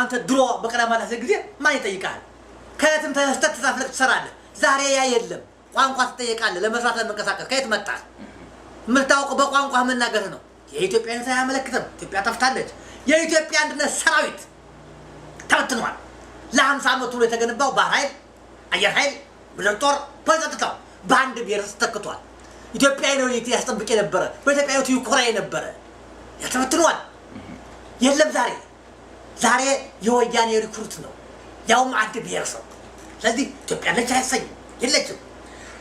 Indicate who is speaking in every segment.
Speaker 1: አንተ ድሮ በቀዳማት ጊዜ ማን ይጠይቃል? ከየትም ተነስተህ ተሳፍለህ ትሰራለህ። ዛሬ ያ የለም። ቋንቋ ትጠይቃለህ። ለመስራት ለመንቀሳቀስ ከየት መጣህ? የምታውቀው በቋንቋ መናገር ነው። የኢትዮጵያን ሳያመለክተም ኢትዮጵያ ጠፍታለች። የኢትዮጵያ አንድነት ሰራዊት ተበትኗል። ለ50 ዓመት ሁሉ የተገነባው ባህር ኃይል፣ አየር ኃይል፣ ምድር ጦር፣ ፖሊስ ጸጥታው በአንድ ብሔር ተተክቷል። ኢትዮጵያዊ ነው ያስጠብቅ የነበረ በኢትዮጵያዊቱ ይኮራ የነበረ ተበትኗል። የለም ዛሬ የወያኔ ሪክሩት ነው ያውም አንድ ብሔር ሰው። ስለዚህ ኢትዮጵያ ለች አይሰኝም የለችም።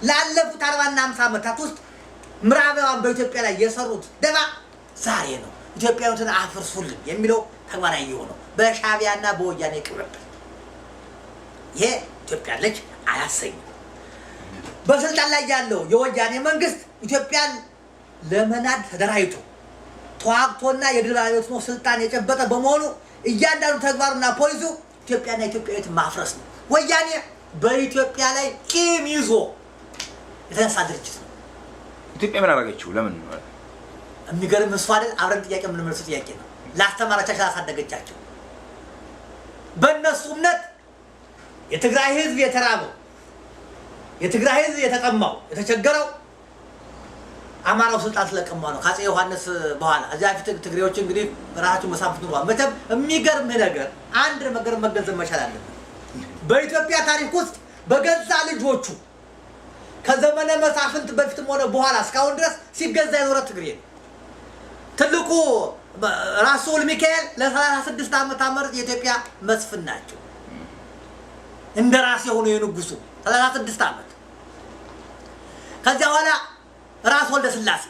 Speaker 1: ላለፉት 40 እና 50 ዓመታት ውስጥ ምዕራባውያን በኢትዮጵያ ላይ የሰሩት ደባ ዛሬ ነው ኢትዮጵያዊትን አፍርሱልን የሚለው ተግባራዊ የሆነው በሻዕቢያና በወያኔ ቅብብል። ይሄ ኢትዮጵያ ለች አያሰኝም። በስልጣን ላይ ያለው የወያኔ መንግስት ኢትዮጵያን ለመናድ ተደራጅቶ ተዋግቶና የድል ባለቤት ነው ስልጣን የጨበጠ በመሆኑ እያንዳንዱ ተግባሩና ፖሊሱ ኢትዮጵያና ኢትዮጵያዊትን ማፍረስ ነው። ወያኔ በኢትዮጵያ ላይ ቂም ይዞ የተነሳ ድርጅት ነው።
Speaker 2: ኢትዮጵያ ምን አደረገችው? ለምን
Speaker 1: የሚገርም እሱ አይደል? አብረን ጥያቄ የምንመልሰው ጥያቄ ነው። ላስተማራቻቸው ላሳደገቻቸው በእነሱ እምነት የትግራይ ህዝብ የተራበው የትግራይ ህዝብ የተጠማው የተቸገረው አማራው ስልጣን ስለቀማው ነው። ከአፄ ዮሐንስ በኋላ እዚያ ፊት ትግሬዎች እንግዲህ ራሳቸው መሳፍንት ኑሯል። መቼም የሚገርም ነገር አንድ ነገር መገንዘብ መቻል አለብን። በኢትዮጵያ ታሪክ ውስጥ በገዛ ልጆቹ ከዘመነ መሳፍንት በፊትም ሆነ በኋላ እስካሁን ድረስ ሲገዛ የኖረ ትግሬ ነው። ትልቁ ራስ ልዑል ሚካኤል ለ36 ዓመት የኢትዮጵያ መስፍን ናቸው። እንደ ራስ የሆኑ የንጉሱ 36 ዓመት። ከዚያ በኋላ ራስ ወልደ ስላሴ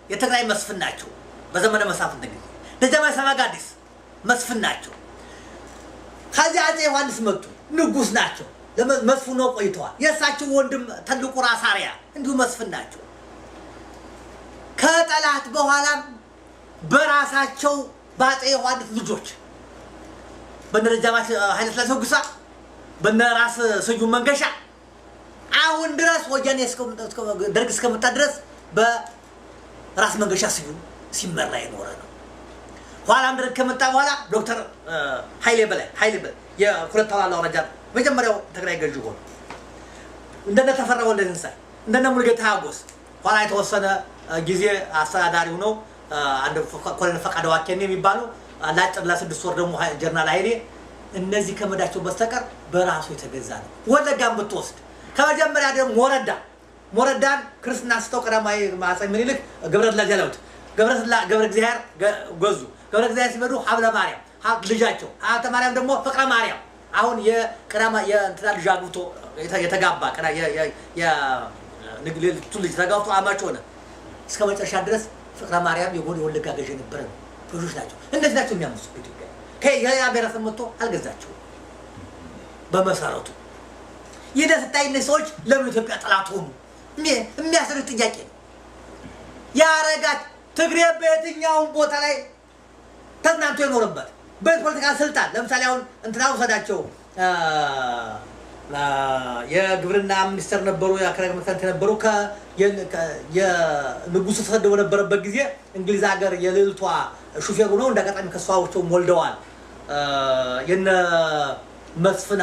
Speaker 1: የትግራይ መስፍን ናቸው በዘመነ መሳፍንት ጊዜ። ደጃዝማች ሰባጋዲስ መስፍን ናቸው። ከዚያ አፄ ዮሐንስ መጡ፣ ንጉስ ናቸው። መስፍን ነው ቆይተዋል። የእሳቸው ወንድም ትልቁ ራስ አርያ እንዲሁ መስፍን ናቸው። ከጠላት በኋላም በራሳቸው በአፄ ዮሐንስ ልጆች በነ ደጃዝማች ኃይለ ሥላሴ ወግሳ በነ ራስ ስዩም መንገሻ አሁን ድረስ ወያኔ ደርግ እስከመጣ ድረስ በራስ መንገሻ ስዩም ሲመራ የኖረ ነው። ኋላም ደርግ ከመጣ በኋላ ዶክተር ኃይሌ በላይ የሁለት ታላላ ወረዳ መጀመሪያው ትግራይ ገዥ ሆነ። እንደነ ተፈራ ወልደ ትንሳኤ እንደነ ሙሉጌታ ሀጎስ ኋላ የተወሰነ ጊዜ አስተዳዳሪው ነው። አንድ ኮሎኔል ፈቃደ ዋኬኔ የሚባሉ ላጭር ለ6 ወር ደግሞ ጀነራል ኃይሌ። እነዚህ ከመዳቸው በስተቀር በራሱ የተገዛ ነው። ወለጋን ብትወስድ ከመጀመሪያ ደግሞ ሞረዳን ክርስትና ስተው ቀዳማዊ አፄ ምኒልክ ገብረ እግዚአብሔር ገዙ። ገብረ እግዚአብሔር ሲመዱ ሀብለ ማርያም ልጃቸው ሀብተ ማርያም ደግሞ ፍቅረ ማርያም አሁን የቀዳማ የእንትና ልጅ አግብቶ የተጋባ የንግሌቱ ልጅ ተጋብቶ አማች ሆነ። እስከ መጨረሻ ድረስ ፍቅረ ማርያም የወለጋ ገዥ ነበረ ነው። ብዙዎች ናቸው። እነዚህ ናቸው የሚያምሱ ኢትዮጵያ ከያ ብሔረሰብ መጥቶ አልገዛቸውም። በመሰረቱ ይህ ስታይ እነዚህ ሰዎች ለምን ኢትዮጵያ ጠላት ሆኑ የሚያስደርግ ጥያቄ ነው። ያረጋት ትግሬ በየትኛውም ቦታ ላይ ተዝናንቶ የኖረበት በፖለቲካ ስልጣን ለምሳሌ አሁን እንትና ወሰዳቸው የግብርና ሚኒስትር ነበሩ፣ የአካባቢ መስተዳድር ነበሩ። የንጉሱ ተሰደው በነበረበት ጊዜ እንግሊዝ ሀገር የልዕልቷ ሹፌሩ ነው። እንዳጋጣሚ ከሷቸው ሞልደዋል። የነ መስፍን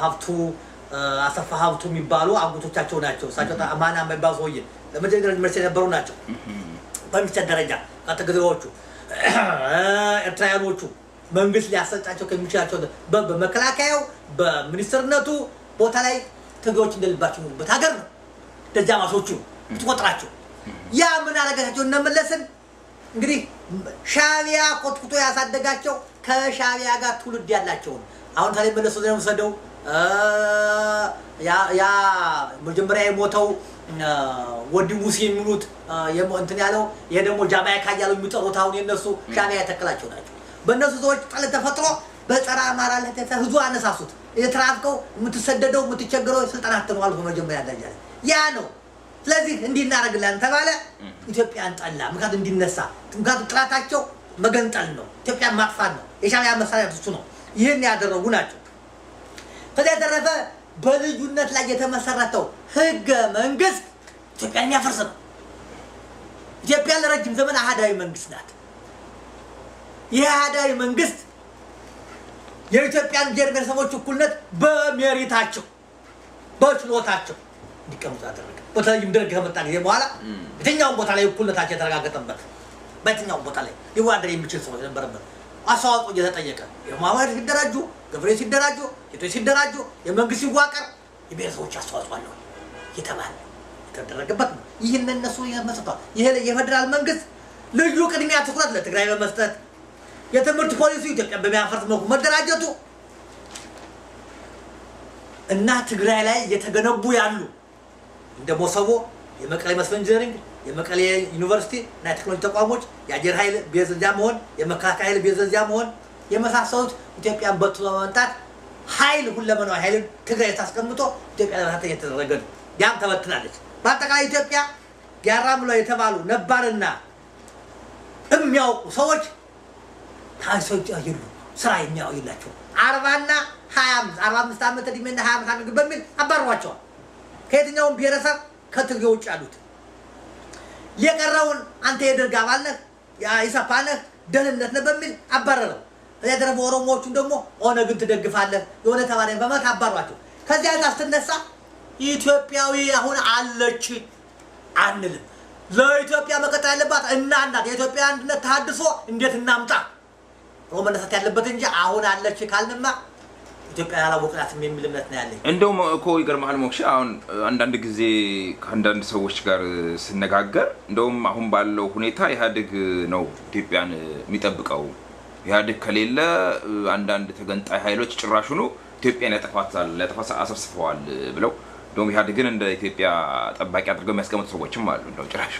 Speaker 1: ሀብቱ አሰፋ ሀብቱ የሚባሉ አጎቶቻቸው ናቸው። እሳቸው አማና የማይባሉ ሰውዬ ለመጀመሪያ መልስ የነበሩ ናቸው። በሚኒስትር ደረጃ ካተገሪዎቹ ኤርትራውያኖቹ መንግስት ሊያሰጣቸው ከሚችላቸው በመከላከያው በሚኒስትርነቱ ቦታ ላይ ትግሬዎች እንደልባቸው የሚሉበት ሀገር ነው። ደጃዝማቾቹ ትቆጥራቸው ያ ምን አደረጋቸው? እነመለስን እንግዲህ ሻዕቢያ ኮትኩቶ ያሳደጋቸው ከሻዕቢያ ጋር ትውልድ ያላቸው አሁን ታዲያ መለስ ወደ ወሰደው ያ መጀመሪያ የሞተው ወዲ ሙሴ የሚሉት እንትን ያለው ይሄ ደግሞ ጃማይካ ያለው የሚጠሩት አሁን የነሱ ሻዕቢያ የተከላቸው ናቸው። በእነሱ ሰዎች ጠል ተፈጥሮ በጸረ አማራ ላይ ህዝቡ አነሳሱት። የተራፍከው የምትሰደደው የምትቸገረው ስልጣን አትነዋል በመጀመሪያ ደረጃ ያ ነው። ስለዚህ እንዲህ እናደርግላለን ተባለ። ኢትዮጵያን ጠላ። ምክንያቱም እንዲነሳ ምክንያቱም ጥላታቸው መገንጠል ነው፣ ኢትዮጵያን ማጥፋት ነው። የሻዕቢያ መሳሪያ እሱ ነው። ይህን ያደረጉ ናቸው። ከዚያ የተረፈ በልዩነት ላይ የተመሰረተው ህገ መንግስት ኢትዮጵያን የሚያፈርስ ነው። ኢትዮጵያ ለረጅም ዘመን አህዳዊ መንግስት ናት። ይህ አህዳዊ መንግስት የኢትዮጵያን ብሔረሰቦች እኩልነት በሜሪታቸው በችሎታቸው እንዲቀመጡ አደረገ። በተለይም ደርግ ከመጣ ጊዜ በኋላ የትኛውም ቦታ ላይ እኩልነታቸው የተረጋገጠበት በየትኛውም ቦታ ላይ ሊወዳደር የሚችል ሰው የነበረበት አስተዋጽኦ እየተጠየቀ የማህበራት ሲደራጁ፣ ገበሬዎች ሲደራጁ፣ ሴቶች ሲደራጁ፣ የመንግስት ሲዋቀር የብሔረሰቦች አስተዋጽኦ አለው እየተባለ የተደረገበት ነው። ይህን እነሱ ያመጣው ይሄ የፌደራል መንግስት ልዩ ቅድሚያ ትኩረት ለትግራይ በመስጠት የትምህርት ፖሊሲ ኢትዮጵያ በሚያፈርስ መልኩ መደራጀቱ እና ትግራይ ላይ እየተገነቡ ያሉ እንደ ሞሰቦ የመቀሌ መስኖ ኢንጂነሪንግ የመቀሌ ዩኒቨርሲቲ እና የቴክኖሎጂ ተቋሞች የአየር ኃይል ቤዘዚያ መሆን የመከላከያ ኃይል ቤዘዚያ መሆን የመሳሰሉት ኢትዮጵያን በትሎ በመምጣት ኃይል ሁለመናዊ ኃይልን ትግራይ ታስቀምጦ ኢትዮጵያ ለማሳተፍ የተደረገ ነው። ያም ተበትናለች። በአጠቃላይ ኢትዮጵያ ያራምሎ የተባሉ ነባርና የሚያውቁ ሰዎች ታይሶች አይሉ ስራ የሚያውላቸው 40 እና 45 ዓመት እድሜና 20 ዓመት በሚል አባሯቸዋል። ከየትኛውም ብሔረሰብ ከትግሬ ውጭ ያሉት የቀረውን አንተ የደርግ አባል ነህ የኢሰፓ ነህ ደህንነት ነህ በሚል አባረረው። እዚያ ደግሞ ኦሮሞዎቹን ደግሞ ኦነግን ትደግፋለህ የሆነ ተባለ በማለት አባሯቸው። ከዚያ ስትነሳ ኢትዮጵያዊ አሁን አለች አንልም። ለኢትዮጵያ መቀጠል ያለባት እናት የኢትዮጵያ አንድነት ተሐድሶ እንዴት እናምጣ ሮመነሳት ያለበት እንጂ አሁን አለች ካልንማ ኢትዮጵያ ያላወቅናትም የሚል እምነት ነው ያለኝ።
Speaker 2: እንደውም እኮ ይገርምሃል ሞክሼ አሁን አንዳንድ ጊዜ ከአንዳንድ ሰዎች ጋር ስነጋገር እንደውም አሁን ባለው ሁኔታ ኢህአዴግ ነው ኢትዮጵያን የሚጠብቀው። ኢህአዴግ ከሌለ አንዳንድ ተገንጣይ ኃይሎች ጭራሹኑ ኢትዮጵያን ያጠፋ አሰብስፈዋል ብለው እንደውም ኢህአዴግን እንደ ኢትዮጵያ ጠባቂ አድርገው የሚያስቀምጡ ሰዎችም አሉ። እንደው ጭራሽ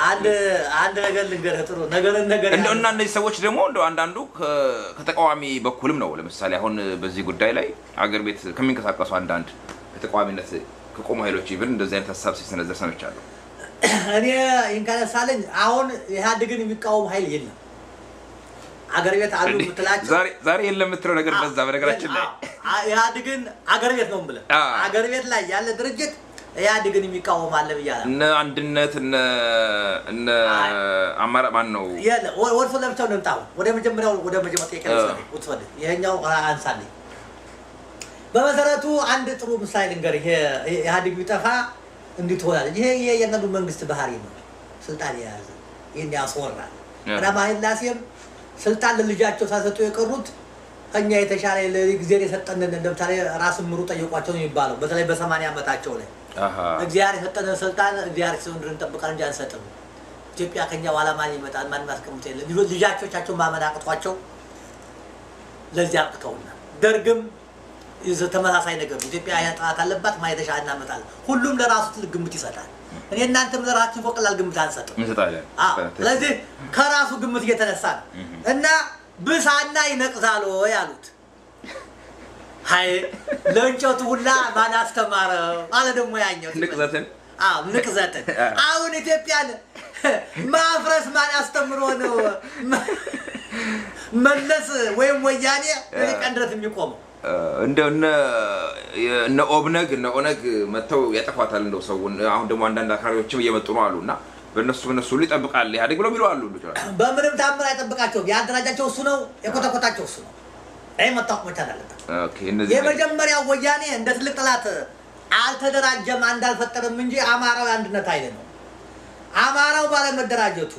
Speaker 1: አንድ ነገር ልንገርህ ጥሩ ነገር
Speaker 2: እና እነዚህ ሰዎች ደግሞ እንደው አንዳንዱ ከተቃዋሚ በኩልም ነው። ለምሳሌ አሁን በዚህ ጉዳይ ላይ አገር ቤት ከሚንቀሳቀሱ አንዳንድ ከተቃዋሚነት ከቆሙ ኃይሎች ይብን እንደዚህ አይነት ሀሳብ ሲሰነዘር ሰምቻለሁ።
Speaker 1: እኔ እንካነሳለኝ አሁን ኢህአዴግን የሚቃወም ኃይል የለም። አገር ቤት አሉ ምትላቸው
Speaker 2: ዛሬ የለም የምትለው ነገር በዛ በነገራችን ላይ
Speaker 1: ኢህአዴግን አገር ቤት ነው ብለህ አገር ቤት ላይ ያለ ድርጅት ኢህአዴግን የሚቃወም አለ ብያለሁ።
Speaker 2: እነ አንድነት እነ አማራ ማን ነው
Speaker 1: ወርፎ ለብቻው ነው የምታው ወደ መጀመሪያው ጠይቀኝ ወጥፈድ ይሄኛው አንሳልኝ። በመሰረቱ አንድ ጥሩ ምሳሌ ልንገር። ይሄ ኢህአዴግ ቢጠፋ እንዲትሆናል። ይሄ የነዱ መንግስት ባህሪ ነው። ስልጣን የያዘ ይሄን ያስወራል። ኃይለሥላሴም ስልጣን ለልጃቸው ሳሰጡ የቀሩት እኛ የተሻለ ለጊዜር የሰጠንን እንደምታለ ራስ ምሩ ጠይቋቸው ነው የሚባለው። በተለይ በ80 ዓመታቸው ላይ እግዚአብሔር የሰጠንን ስልጣን እግዚአብሔር ሲሆን እንጠብቃለን እንጂ አንሰጥም። ኢትዮጵያ ከኛ በኋላ ማን ይመጣል ማን ማስቀምጥ የለ ልጆቻቸው ማመን አቅቷቸው ለዚህ አቅተውና ደርግም ተመሳሳይ ነገር ኢትዮጵያ ያጣት አለባት ማን የተሻለ እናመጣለን። ሁሉም ለራሱ ትልቅ ግምት ይሰጣል። እኔ እናንተም ለራሳችሁ ፈቀላል ግምት አንሰጥም እንሰጣለን። ስለዚህ ከራሱ ግምት እየተነሳ እና ብሳና ይነቅዛል ያሉት ሃይ ለእንጨቱ ሁላ ማን አስተማረው አለ ደግሞ ያኛው
Speaker 2: ንቅዘትን
Speaker 1: ንቅዘትን አሁን ኢትዮጵያን ማፍረስ ማን አስተምሮ ነው መለስ ወይም ወያኔ ለቀንድረት የሚቆመው?
Speaker 2: እነ ኦብነግ እነ ኦነግ መተው ያጠፋታል እንደው ሰው አሁን ደግሞ አንዳንድ አካባቢዎችም እየመጡ ነው አሉና በእነሱ ሁሉ ይጠብቃል ኢህአዴግ ብለው ቢሉ አሉ።
Speaker 1: በምንም ታምር አይጠብቃቸውም። ያደራጃቸው እሱ ነው፣ የኮተኮታቸው እሱ ነው። አይ መጣው መቻል አለበት። ኦኬ እነዚህ የመጀመሪያው ወያኔ እንደ ትልቅ ጠላት አልተደራጀም እንዳልፈጠረም እንጂ አማራው አንድነት ኃይል ነው። አማራው ባለመደራጀቱ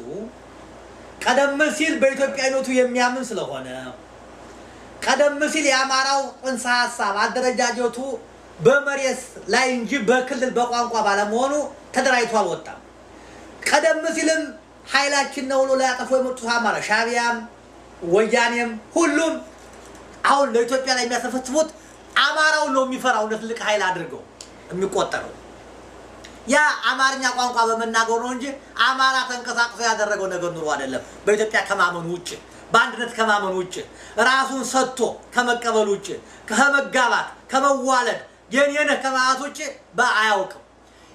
Speaker 1: ቀደም ሲል በኢትዮጵያዊነቱ የሚያምን ስለሆነ ቀደም ሲል የአማራው ጽንሰ ሐሳብ አደረጃጀቱ በመሬት ላይ እንጂ በክልል በቋንቋ ባለመሆኑ ተደራጅቶ አልወጣም። ቀደም ሲልም ኃይላችን ነው ብሎ ሊያጠፉ የመጡት አማራ ሻዕቢያም ወያኔም ሁሉም አሁን ለኢትዮጵያ ላይ የሚያሰፈስፉት አማራው ነው የሚፈራው እንደ ትልቅ ኃይል አድርገው የሚቆጠረው ያ አማርኛ ቋንቋ በመናገሩ ነው እንጂ አማራ ተንቀሳቅሶ ያደረገው ነገር ኑሮ አይደለም። በኢትዮጵያ ከማመኑ ውጭ በአንድነት ከማመኑ ውጭ ራሱን ሰጥቶ ከመቀበል ውጭ ከመጋባት ከመዋለድ የኔነህ ከማለት ውጭ በአያውቅም።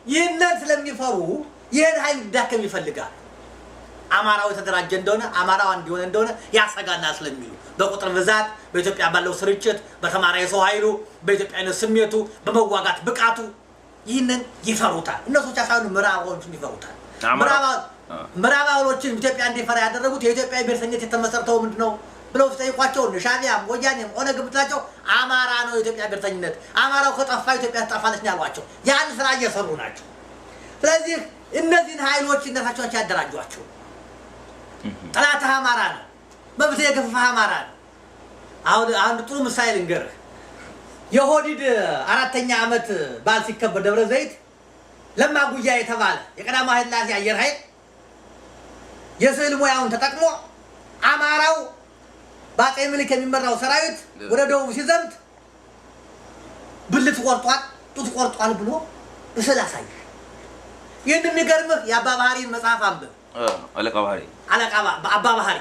Speaker 1: ይህንን ስለሚፈሩ ይህን ኃይል ዳከም ይፈልጋል። አማራው የተደራጀ እንደሆነ አማራው እንዲሆነ እንደሆነ ያሰጋና ስለሚሉ በቁጥር ብዛት በኢትዮጵያ ባለው ስርጭት በተማራ የሰው ኃይሉ በኢትዮጵያዊነት ስሜቱ በመዋጋት ብቃቱ ይህንን ይፈሩታል። እነሱ ብቻ ሳይሆኑ ምዕራባውያኖቹም ይፈሩታል። ምዕራባውያኖችን ኢትዮጵያ እንዲፈራ ያደረጉት የኢትዮጵያ ብሔርተኝነት የተመሰረተው ምንድነው? ብለው ሲጠይቋቸው ሻዕቢያም ወያኔም ኦነግ ብትላቸው አማራ ነው የኢትዮጵያ ብሔርተኝነት አማራው ከጠፋ ኢትዮጵያ ትጠፋለች ነው ያሏቸው። ያን ስራ እየሰሩ ናቸው። ስለዚህ እነዚህን ኃይሎች እነታቸውን ያደራጇቸው ጠላት አማራ ነው፣ መብት የገፋ አማራ ነው። አሁን ጥሩ ምሳሌ ልንገርህ። የኦህዴድ 4ኛ ዓመት በዓል ሲከበር ደብረ ዘይት ለማ ጉያ የተባለ የቀዳማዊ ኃይለ ሥላሴ አየር ኃይል የስዕል ሙያውን ተጠቅሞ አማራው በአፄ ምኒልክ የሚመራው ሰራዊት ወደ ደቡብ ሲዘምት ብልት ቆርጧል፣ ጡት ቆርጧል ብሎ በስዕል አሳየ። ይህን የሚገርምህ የአባ ባህሪን መጽሐፍ አንብብ።
Speaker 2: አለቃ ባህሪ
Speaker 1: አባ ባህሪ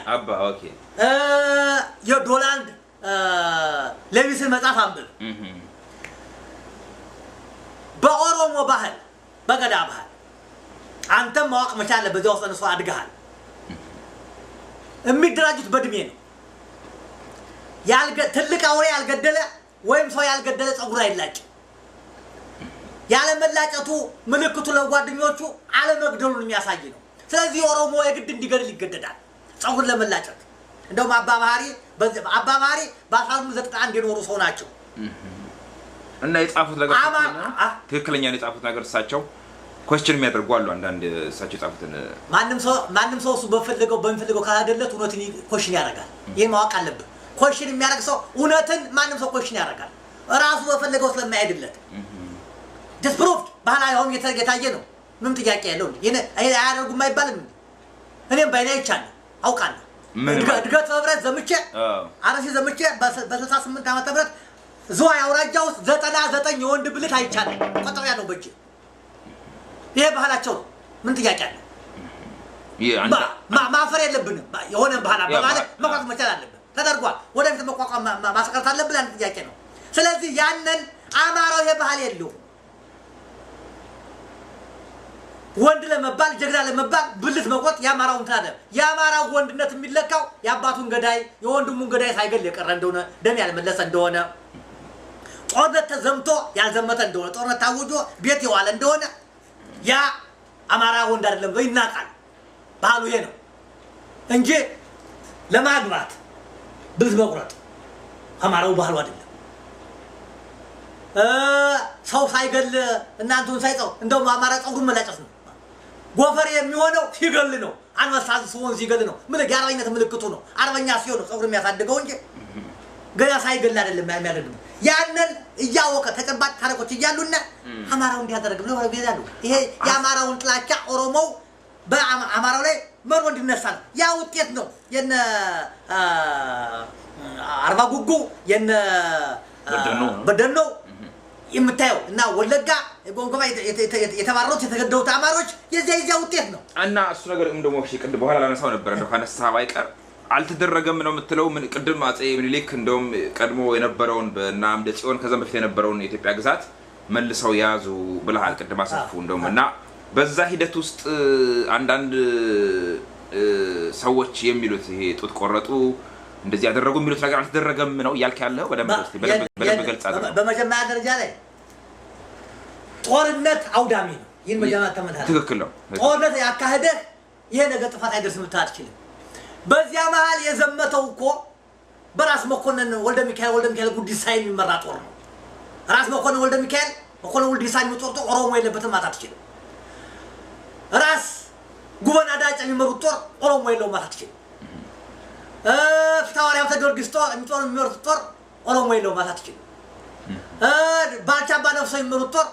Speaker 2: ኦኬ።
Speaker 1: የዶናልድ ሌዊስን መጽሐፍ አንብብ። በኦሮሞ ባህል በገዳ ባህል አንተም ማወቅ መቻል በዚያ ውስጥ እነሱ አድገሃል። የሚደራጁት በእድሜ ነው። ትልቅ አውሬ ያልገደለ ወይም ሰው ያልገደለ ፀጉር አይላጭም። ያለ መላጨቱ ምልክቱ ለጓደኞቹ አለመግደሉን የሚያሳይ ነው። ስለዚህ ኦሮሞ የግድ እንዲገድል ይገደዳል ፀጉር ለመላጨት። እንደውም አባ ባህሪ በ1891 የኖሩ ሰው ናቸው
Speaker 2: እና የጻፉት ነገር ትክክለኛ ነው። የጻፉት ነገር እሳቸው ኮስችን የሚያደርጉ አሉ። አንዳንድ እሳቸው የጻፉትን
Speaker 1: ማንም ሰው እሱ በሚፈልገው ካላደለት እውነትን ኮሽን ያደርጋል። ይሄን ማወቅ አለብህ። ኮሽን የሚያደርግ ሰው እውነትን ማንም ሰው ኮሽን ያደርጋል ራሱ በፈለገው ስለማይሄድለት። ዲስፕሩቭድ ባህላዊውም የታየ ነው። ምንም ጥያቄ ያለው ይሄ አያደርጉም አይባልም። እኔም ባይኔ አይቻለሁ አውቃለሁ። እድገት ህብረት ዘምቼ አረሲ ዘምቼ በ68 ዓመተ ምህረት ዝዋይ አውራጃ ውስጥ 99 የወንድ ብልት አይቻለሁ። ቆጥሮ ያለው በእጄ ይሄ ባህላቸው ነው። ምን ጥያቄ አለ? ማፈር የለብንም። የሆነ ባህል አባባለ መቋቋም መቻል አለብን። ተደርጓል። ወደፊት መቋቋም ማስቀረት አለብን። አንድ ጥያቄ ነው። ስለዚህ ያንን አማራው ይሄ ባህል የለውም። ወንድ ለመባል ጀግና ለመባል ብልት መቆጥ ያማራው እንታደ ያማራው ወንድነት የሚለካው ያባቱን ገዳይ የወንድሙን ገዳይ ሳይገል የቀረ እንደሆነ ደም ያልመለሰ እንደሆነ ጦርነት ተዘምቶ ያልዘመተ እንደሆነ ጦርነት ታውጆ ቤት የዋለ እንደሆነ ያ አማራ ወንድ አይደለም ወይ ይናቃል። ባህሉ ይሄ ነው እንጂ ለማግባት ብልት መቁረጥ አማራው ባህሉ አይደለም። ሰው ሳይገል እናንተን ሳይጠው እንደው አማራ ፀጉር መላጨት ነው። ጎፈሬ የሚሆነው ሲገል ነው። አንበሳ ሲሆን ሲገል ነው። የአርበኝነት ምልክቱ ነው። አርበኛ ሲሆን ነው ፀጉር የሚያሳድገው እንጂ ገና ሳይገል አይደለም የሚያደርገው። ያንን እያወቀ ተጨባጭ ታሪኮች እያሉና አማራው እንዲያደርግ ብለው ይላሉ። ይሄ የአማራውን ጥላቻ ኦሮሞው በአማራው ላይ መሮ እንዲነሳ ነው። ያ ውጤት ነው የነ አርባ ጉጉ የነ በደኖ የምታየው እና ወለጋ ጎንጎማ የተባረሩት የተገደሉት አማሮች የዚያ ውጤት ነው።
Speaker 2: እና እሱ ነገር እንደሞ ቅድ በኋላ ላነሳው ነበር እንደው ካነሳው አይቀር አልተደረገም ነው የምትለው። ምን ቅድም አፄ ምኒልክ እንደውም ቀድሞ የነበረውን በእና አምደ ጽዮን ከዛም በፊት የነበረውን የኢትዮጵያ ግዛት መልሰው ያዙ ብለሃል ቅድም አሰፉ እንደውም እና በዛ ሂደት ውስጥ አንዳንድ ሰዎች የሚሉት ይሄ ጡት ቆረጡ እንደዚህ ያደረጉ የሚሉት ነገር አልተደረገም ነው ያልክ ያለው በደንብ ገልጽ አድርገው።
Speaker 1: በመጀመሪያ ደረጃ ላይ ጦርነት አውዳሚ ነው። ይሄን መጀመሪያ ተመታታ
Speaker 2: ትክክል ነው።
Speaker 1: ጦርነት ያካሄደህ ይሄ ነገር ጥፋት አይደርስም ታጥችልም። በዚያ መሃል የዘመተው እኮ በራስ መኮንን ወልደ ሚካኤል ጉዲሳ የሚመራ ጦር ነው። ራስ መኮንን ወልደ ሚካኤል ጉዲሳ የሚጦር ጦር ኦሮሞ የለበትም ማለት አትችልም። ራስ ጉበና ዳጫ የሚመሩት ጦር ኦሮሞ የለውም ማለት አትችልም። ፍታዋሪያው ተጊዮርጊስ ጦር የሚመሩት ጦር ኦሮሞ የለውም ማለት አትችልም። ባልቻ ባነፍሰው የሚመሩት ጦር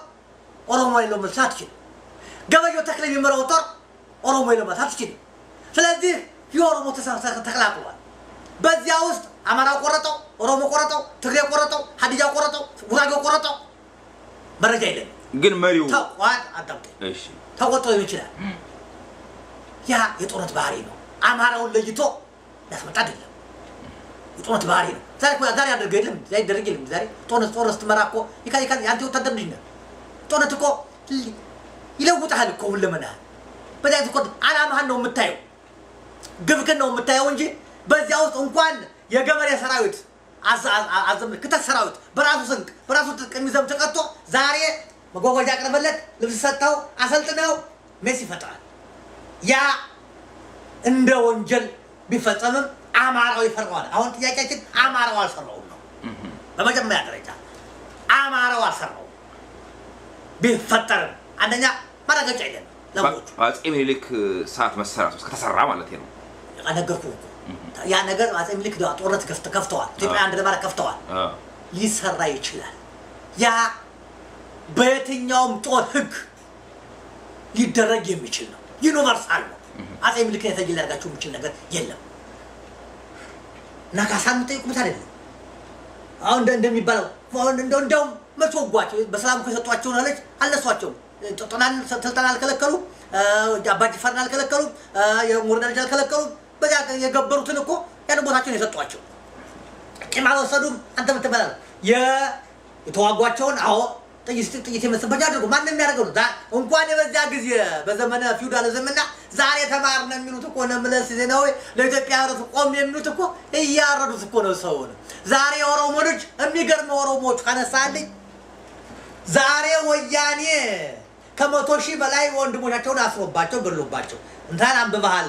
Speaker 1: ኦሮሞ የለውም ማለት አትችልም። ገበየው ተክለ የሚመራው ጦር ኦሮሞ የለውም ማለት አትችልም። ስለዚህ የኦሮሞ ተቀላቅሏል። በዚያ ውስጥ አማራው ቆረጠው፣ ኦሮሞ ቆረጠው፣ ትግሬ ቆረጠው፣ ሀዲያ ቆረጠው፣ ጉራጌው ቆረጠው። መረጃ የለም
Speaker 2: ግን መሪው
Speaker 1: ተቋት አጣብቀ እሺ ተቆጥቶ ይችላል። ያ የጦርነት ባህሪ ነው። አማራውን ለይቶ ያስመጣ አይደለም። የጦርነት ባህሪ ነው። ዛሬ ያደርገ የለም ዛሬ ይደረግ የለም። ዛሬ ጦርነት ተመራቆ ይካል ያንተ ወታደር ልጅ ነው። ጦርነት እኮ ይለውጣል እኮ ሁለመና በዛይ እኮ አላማህን ነው የምታየው፣ ግብክን ነው የምታየው እንጂ በዚያ ውስጥ እንኳን የገበሬ ሰራዊት አዘም ክተት ሰራዊት በራሱ ስንቅ በራሱ ጥቅም ይዘም ተቀጥቶ ዛሬ መጓጓዣ አቅርበለት ልብስ ሰጣው አሰልጥነው ሜስ ይፈጥራል። ያ እንደ ወንጀል ቢፈጸምም አማራው ይፈርዋል። አሁን ጥያቄያችን አማራው አልሰራውም ነው። በመጀመሪያ ደረጃ አማራው አልሰራውም። ቢፈጠርም አንደኛ ማረጋገጫ የለም። ለሞቹ
Speaker 2: አጼ ምኒልክ ሰዓት መሰራቱ ከተሰራ ማለት ነው።
Speaker 1: ነገርኩህ እኮ ያ ነገር አጼ ምኒልክ ጦርነት ከፍተዋል። ኢትዮጵያ አንድ ለማድረግ ከፍተዋል። ሊሰራ ይችላል። ያ በየትኛውም ጦር ህግ ሊደረግ የሚችል ነው። ዩኒቨርሳል ነው። አጼ ምኒልክ የተጅ ሊያደርጋቸው የሚችል ነገር የለም። እና ካሳን የምጠይቁት አይደለም። አሁን እንደሚባለው እንደውም መቼ ወጓቸው? በሰላም ከሰጧቸው ናለች አልነሷቸውም። ስልጣን አልከለከሉም። አባጅፋርን አልከለከሉም። የሞርዳ ልጅ አልከለከሉም። በዚያ የገበሩትን እኮ ያን ቦታቸውን የሰጧቸው ቂም አልወሰዱም። አንተ ምትበላል የተዋጓቸውን አዎ ጥይት የመሰበጃ አድርጎ ማንም የሚያደርገው ነው። እንኳን የበዛ ጊዜ በዘመነ ፊውዳሊዝምና ዛሬ ተማርነ የሚሉት እኮ ነው። መለስ ዜናዊ ለኢትዮጵያ ህዝብ ቆም የሚሉት እኮ እያረዱት እኮ ነው ሰው ነው። ዛሬ ኦሮሞ ልጅ የሚገርመው ኦሮሞዎች ካነሳልኝ ዛሬ ወያኔ ከ100,000 በላይ ወንድሞቻቸውን አስሮባቸው ገሎባቸው እንታን አንብበሃል።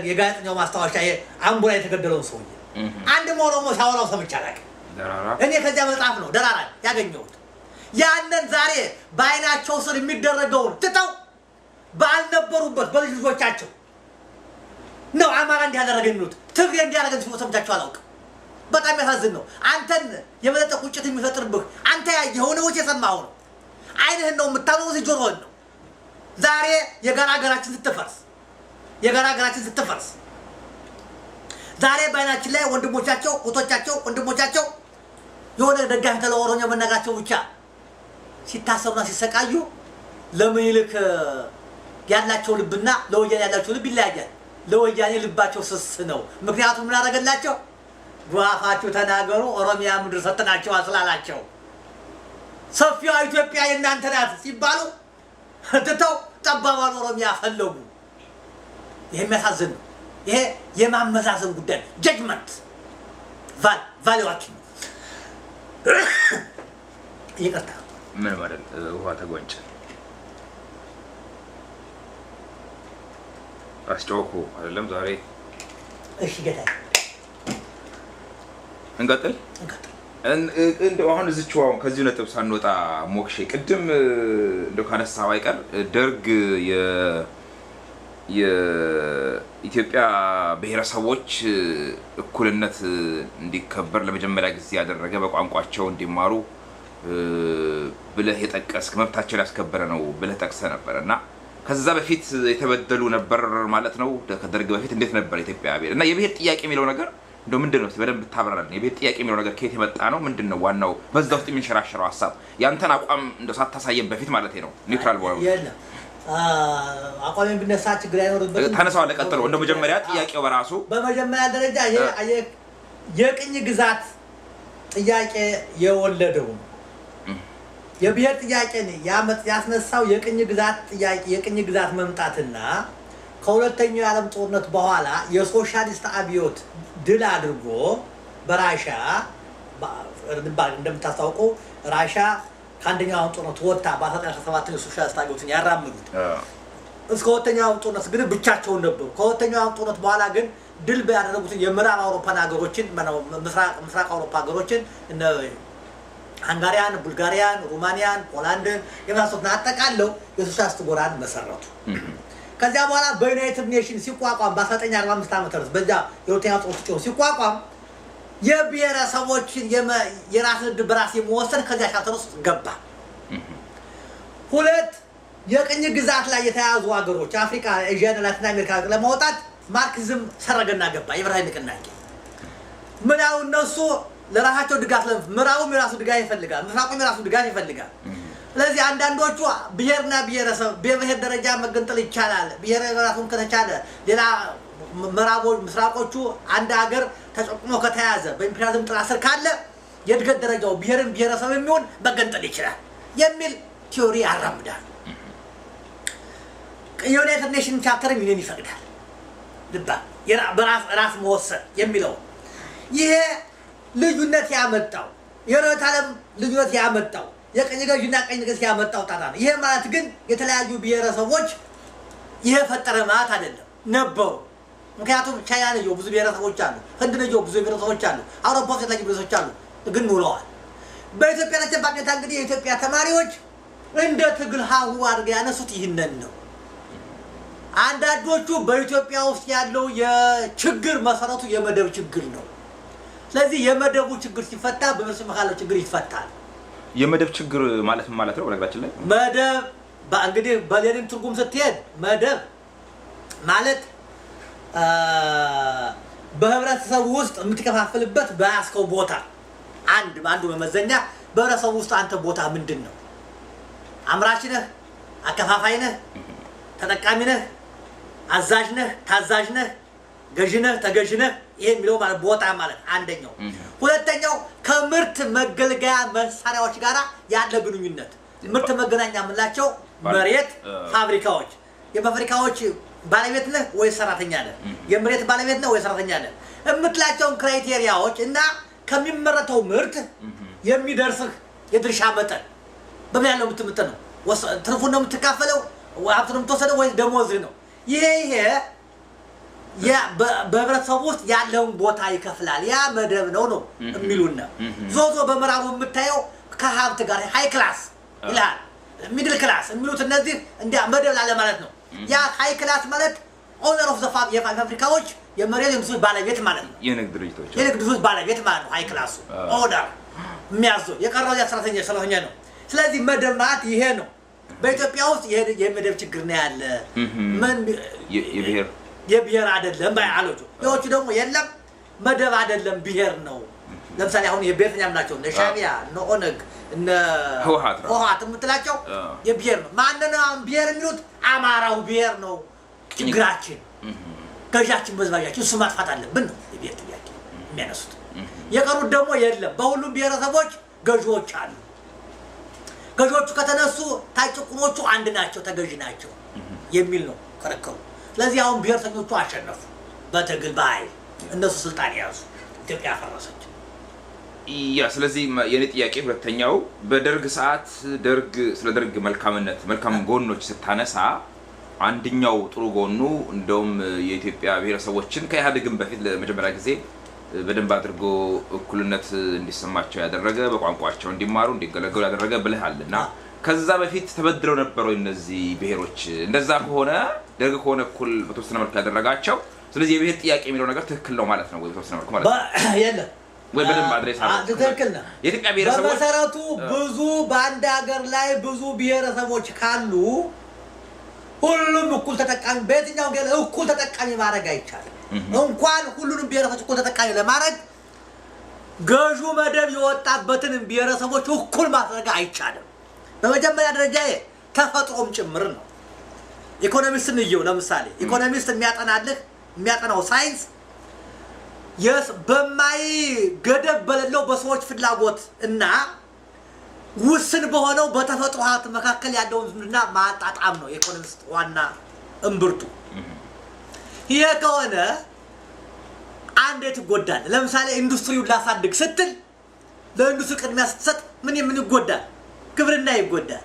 Speaker 1: የጋዜጠኛው ማስታወሻ አምቦ ላይ የተገደለውን ሰውዬ አንድም ኦሮሞ ሲያወራው ሰምቼ አላውቅም። እኔ ከዚያ መጽሐፍ ነው ደራራ ያገኘሁት። ያንን ዛሬ በአይናቸው ስር የሚደረገውን ትተው ባልነበሩበት በልጅ ልጆቻቸው ነው አማራ እንዲያደረገ የሚሉት ትግሬ እንዲያደረገ ሲሉ ሰምቻቸው አላውቅም። በጣም ያሳዝን ነው። አንተን የበለጠ ቁጭት የሚፈጥርብህ አንተ ያየኸው ነው የሰማኸው ነው። አይንህን ነው የምታምነው ጆሮህን ነው። ዛሬ የጋራ ሀገራችን ስትፈርስ ዛሬ በአይናችን ላይ ወንድሞቻቸው እህቶቻቸው ወንድሞቻቸው የሆነ ደጋፊ ተለወሮኛ መናገራቸው ብቻ ሲታሰሩና ሲሰቃዩ ለምኒልክ ያላቸው ልብና ለወያኔ ያላቸው ልብ ይለያያል። ለወያኔ ልባቸው ስስ ነው። ምክንያቱም ምን አደረገላቸው? ጓፋችሁ ተናገሩ ኦሮሚያ ምድር ሰጥናቸው አስላላቸው። ሰፊዋ ኢትዮጵያ የእናንተ ናት ሲባሉ ትተው ጠባቧን ኦሮሚያ ፈለጉ። ይሄ የሚያሳዝን ነው። ይሄ የማመዛዘን ጉዳይ ነው። ጀጅመንት ቫሊዋችን ይቅርታ
Speaker 2: ምን ማለት ውሃ ተጎንጨ አስጮኩ አይደለም ዛሬ። እሺ ገዳይ እንቀጥል። እንደው አሁን እዚህው አሁን ከዚህ ነጥብ ሳንወጣ ሞክሼ ቅድም እንደው ካነሳው አይቀር ደርግ የኢትዮጵያ ብሔረሰቦች እኩልነት እንዲከበር ለመጀመሪያ ጊዜ ያደረገ በቋንቋቸው እንዲማሩ ብለህ የጠቀስክ መብታቸውን ያስከበረ ነው ብለህ ጠቅሰህ ነበር እና ከዛ በፊት የተበደሉ ነበር ማለት ነው። ከደርግ በፊት እንዴት ነበር ኢትዮጵያ ብሔር እና የብሔር ጥያቄ የሚለው ነገር እንደው ምንድነው? በደንብ ታብራራለህ። የብሔር ጥያቄ የሚለው ነገር ከየት የመጣ ነው? ምንድነው ዋናው በዛ ውስጥ የሚንሸራሸረው ሐሳብ? ያንተን አቋም እንደው ሳታሳየን በፊት ማለት ነው። ኒውትራል ቦይ
Speaker 1: የለም አቋም ቢነሳ ችግር አይኖርበትም።
Speaker 2: ተነሳው ለቀጥሎ እንደው መጀመሪያ ጥያቄው በራሱ
Speaker 1: በመጀመሪያ ደረጃ የቅኝ ግዛት ጥያቄ የወለደው የብሔር ጥያቄን ያስነሳው የቅኝ ግዛት ጥያቄ የቅኝ ግዛት መምጣትና ከሁለተኛው የዓለም ጦርነት በኋላ የሶሻሊስት አብዮት ድል አድርጎ በራሻ እንደምታስታውቀው ራሻ ከአንደኛው ዓለም ጦርነት ወጣ በ1917 የሶሻሊስት አብዮትን ያራምዱት እስከ ሁለተኛው ዓለም ጦርነት ግን ብቻቸውን ነበሩ። ከሁለተኛው ዓለም ጦርነት በኋላ ግን ድል ያደረጉት የምዕራብ አውሮፓን ሀገሮችን ምስራቅ አውሮፓ ሀገሮችን እነ ሃንጋሪያን፣ ቡልጋሪያን፣ ሩማኒያን፣ ፖላንድን የመሳሰሉትን አጠቃለው የሶሻሊስት ጎራን መሰረቱ። ከዚያ በኋላ በዩናይትድ ኔሽን ሲቋቋም በ1945 ዓ.ም በዛ የሁለተኛው ጦርነት ሲቋቋም የብሔረሰቦችን የራስን ዕድል በራስ የመወሰን ከዚያ ቻርተር ውስጥ ገባ። ሁለት የቅኝ ግዛት ላይ የተያዙ ሀገሮች አፍሪካ፣ ኤዥያ፣ ላቲን አሜሪካ ለማውጣት ማርክሲዝም ሰረገና ገባ። የብሔራዊ ንቅናቄ ምናው እነሱ ለራሳቸው ድጋፍ ምዕራቡም የራሱ ድጋፍ ይፈልጋል፣ ምስራቁም የራሱ ድጋፍ ይፈልጋል። ስለዚህ አንዳንዶቹ ብሔርና ብሔረሰብ በብሔር ደረጃ መገንጠል ይቻላል፣ ብሔር ራሱን ከተቻለ ሌላ ምዕራቦች ምስራቆቹ አንድ ሀገር ተጨቁሞ ከተያዘ በኢምፔሪያሊዝም ጥላ ስር ካለ የእድገት ደረጃው ብሔርን ብሔረሰብ የሚሆን መገንጠል ይችላል የሚል ቲዮሪ ያራምዳል። የዩናይትድ ኔሽን ቻርተርም ይሄን ይፈቅዳል። ልባ በራስ መወሰን የሚለው ይሄ ልዩነት ያመጣው የሮት ዓለም ልዩነት ያመጣው የቅኝ ገዥና ቅኝ ገዥ ያመጣው ጣጣ ነው። ይሄ ማለት ግን የተለያዩ ብሔረሰቦች ይሄ ፈጠረ ማለት አይደለም። ነበሩ ምክንያቱም ቻይና ነው ብዙ ብሔረሰቦች አሉ፣ ህንድ ነው ብዙ ብሔረሰቦች አሉ፣ አውሮፓ ውስጥ የተለያዩ ብሔረሰቦች አሉ፣ ግን ኑረዋል። በኢትዮጵያ ተጨባጭ ሁኔታ እንግዲህ የኢትዮጵያ ተማሪዎች እንደ ትግል ሀሁ አድርገው ያነሱት ይህንን ነው። አንዳንዶቹ በኢትዮጵያ ውስጥ ያለው የችግር መሰረቱ የመደብ ችግር ነው። ስለዚህ የመደቡ ችግር ሲፈታ በብሔር መካከል ችግር ይፈታል።
Speaker 2: የመደብ ችግር ማለት ምን ማለት ነው? በነገራችን ላይ
Speaker 1: መደብ እንግዲህ በሌሊም ትርጉም ስትሄድ መደብ ማለት በህብረተሰቡ ውስጥ የምትከፋፍልበት በያዝከው ቦታ አንዱ መመዘኛ በህብረተሰቡ ውስጥ አንተ ቦታ ምንድን ነው? አምራች ነህ፣ አከፋፋይ ነህ፣ ተጠቃሚ ነህ፣ አዛዥ ነህ፣ ታዛዥ ነህ፣ ገዢ ነህ፣ ተገዢ ነህ። ይሄ የሚለው ማለት ቦታ ማለት አንደኛው። ሁለተኛው ከምርት መገልገያ መሳሪያዎች ጋር ያለ ግንኙነት። ምርት መገናኛ የምንላቸው መሬት፣ ፋብሪካዎች። የፋብሪካዎች ባለቤት ነህ ወይ ሰራተኛ ነህ? የመሬት ባለቤት ነህ ወይ ሰራተኛ ነህ? የምትላቸውን ክራይቴሪያዎች እና ከሚመረተው ምርት የሚደርስህ የድርሻ መጠን በምን ያለው የምትመጠነው? ትርፉን ነው የምትካፈለው? ሀብት ነው የምትወሰደው ወይ ደሞዝህ ነው? ይሄ በህብረተሰቡ ውስጥ ያለውን ቦታ ይከፍላል። ያ መደብ ነው የሚሉና ዞዞ በምዕራቡ የምታየው ከሀብት ጋር ሃይ ክላስ ይላል፣ ሚድል ክላስ የሚሉት እነዚህ እንዲያ መደብ ላለ ማለት ነው። ያ ሃይ ክላስ ማለት ኦነር ኦፍ ዘ ፋብሪካዎች የመሬት ኢንዱስትሪ ባለቤት ማለት ነው።
Speaker 2: የንግድ ድርጅቶች
Speaker 1: ባለቤት ማለት ነው። ሃይ ክላሱ ኦነር የሚያዘው የቀረው ሰራተኛ ነው። ስለዚህ መደብ ማለት ይሄ ነው። በኢትዮጵያ ውስጥ የመደብ ችግር ነው ያለ። ምን የብሔር አይደለም ባይአሎቹ የዎቹ ደግሞ የለም መደብ አይደለም ብሔር ነው። ለምሳሌ አሁን የብሔርተኛም ናቸው እነ ሻዕቢያ እነ ኦነግ እነ ህወሓት የምትላቸው የብሔር ነው። ማንነው ብሔር የሚሉት? አማራው ብሔር ነው ችግራችን፣ ገዣችን፣ በዝባዣችን እሱ ማጥፋት አለብን ነው የብሔር ጥያቄ የሚያነሱት። የቀሩት ደግሞ የለም በሁሉም ብሔረሰቦች ገዢዎች አሉ። ገዢዎቹ ከተነሱ ታጭቁኖቹ አንድ ናቸው፣ ተገዢ ናቸው የሚል ነው ከረከሩ። ስለዚህ አሁን ብሔርተኞቹ አሸነፉ በትግል በኃይል እነሱ ስልጣን ያዙ፣ ኢትዮጵያ ፈረሰች።
Speaker 2: ስለዚህ የኔ ጥያቄ ሁለተኛው በደርግ ሰዓት ስለ ደርግ መልካም ጎኖች ስታነሳ አንደኛው ጥሩ ጎኑ እንደውም የኢትዮጵያ ብሔረሰቦችን ከኢህአዴግም በፊት ለመጀመሪያ ጊዜ በደንብ አድርጎ እኩልነት እንዲሰማቸው ያደረገ፣ በቋንቋቸው እንዲማሩ እንዲገለገሉ ያደረገ ብለሃልና ከዛ በፊት ተበድለው ነበሩ እነዚህ ብሔሮች። እንደዛ ከሆነ ደርግ ከሆነ እኩል በተወሰነ መልኩ ያደረጋቸው፣ ስለዚህ የብሔር ጥያቄ የሚለው ነገር ትክክል ነው ማለት ነው ወይ? በተወሰነ መልኩ ማለት ነው
Speaker 1: የለም
Speaker 2: ወይ? በደንብ አድሬስ አድርገው
Speaker 1: ትክክል ነው።
Speaker 2: የኢትዮጵያ ብሔረሰቦች
Speaker 1: በመሰረቱ ብዙ በአንድ ሀገር ላይ ብዙ ብሔረሰቦች ካሉ ሁሉም እኩል ተጠቃሚ በየትኛው ግን እኩል ተጠቃሚ ማድረግ አይቻልም። እንኳን ሁሉንም ብሔረሰቦች እኩል ተጠቃሚ ለማድረግ ገዢ መደብ የወጣበትን ብሔረሰቦች እኩል ማድረግ አይቻልም። በመጀመሪያ ደረጃ ተፈጥሮም ጭምር ነው። ኢኮኖሚስትን እየው ለምሳሌ ኢኮኖሚስት የሚያጠናው ሳይንስ በማይገደብ በሌለው በሰዎች ፍላጎት እና ውስን በሆነው በተፈጥሮ ሀብት መካከል ያለውን ዝምድና ማጣጣም ነው የኢኮኖሚስት ዋና እምብርቱ። ይሄ ከሆነ አንዴ ትጎዳለህ። ለምሳሌ ኢንዱስትሪውን ላሳድግ ስትል ለኢንዱስትሪ ቅድሚያ ስትሰጥ ምን ይጎዳል? ግብርና ይጎዳል።